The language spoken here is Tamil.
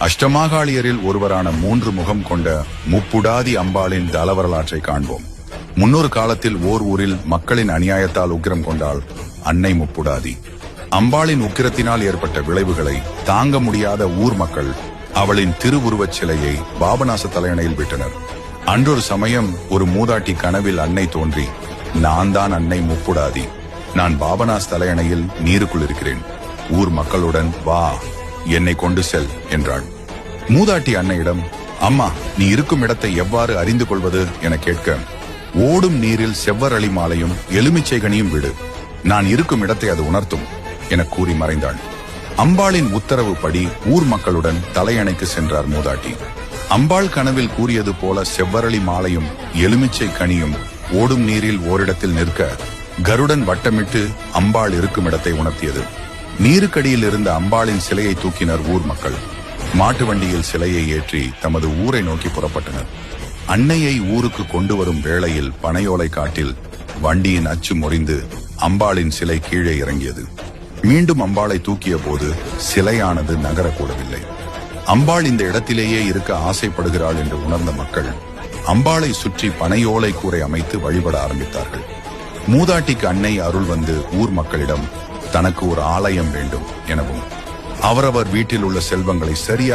அஷ்டமாகாளியரில் ஒருவரான 3 முகம் கொண்ட முப்புடாதி அம்பாளின் தல வரலாற்றை காண்போம். முன்னொரு காலத்தில் ஓர் ஊரில் மக்களின் அநியாயத்தால் உக்கிரம் கொண்டாள் அன்னை முப்புடாதி. அம்பாளின் உக்கிரத்தினால் ஏற்பட்ட விளைவுகளை தாங்க முடியாத ஊர் மக்கள் அவளின் திருவுருவச் சிலையை பாபநாச தலையணையில் விட்டனர். அன்றொரு சமயம் ஒரு மூதாட்டி கனவில் அன்னை தோன்றி, நான் தான் அன்னை முப்புடாதி, நான் பாபநாஸ் தலையணையில் நீருக்குள் இருக்கிறேன், ஊர் மக்களுடன் வா, என்னை கொண்டு செல் என்றாள். மூதாட்டி அன்னையிடம், அம்மா, நீ இருக்கும் இடத்தை எவ்வாறு அறிந்து கொள்வது என கேட்க, ஓடும் நீரில் செவ்வரளி மாலையும் எலுமிச்சை கனியும் விடு, நான் இருக்கும் இடத்தை அது உணர்த்தும் என கூறி மறைந்தாள். அம்பாளின் உத்தரவு படி ஊர் மக்களுடன் தலையணைக்கு சென்றார் மூதாட்டி. அம்பாள் கனவில் கூறியது போல செவ்வரளி மாலையும் எலுமிச்சை கனியும் ஓடும் நீரில் ஓரிடத்தில் நிற்க கருடன் வட்டமிட்டு அம்பாள் இருக்கும் இடத்தை உணர்த்தியது. நீருக்கடியில் இருந்த அம்பாளின் சிலையை தூக்கினர் ஊர் மக்கள். மாட்டு வண்டியில் சிலையை ஏற்றி தமது ஊரை நோக்கி புறப்பட்டனர். அன்னையை ஊருக்கு கொண்டு வரும் வேளையில் பனையோலை காட்டில் வண்டியின் அச்சு முறிந்து அம்பாளின் சிலை கீழே இறங்கியது. மீண்டும் அம்பாளை தூக்கிய போது சிலையானது நகரக்கூடவில்லை. அம்பாள் இந்த இடத்திலேயே இருக்க ஆசைப்படுகிறாள் என்று உணர்ந்த மக்கள் அம்பாளை சுற்றி பனையோலை கூரை அமைத்து வழிபட ஆரம்பித்தார்கள். மூதாட்டிக்கு அன்னை அருள் வந்து ஊர் மக்களிடம் தனக்கு ஒரு ஆலயம் வேண்டும் எனவும் அவரவர் வீட்டில் உள்ள செல்வங்களை சரியாக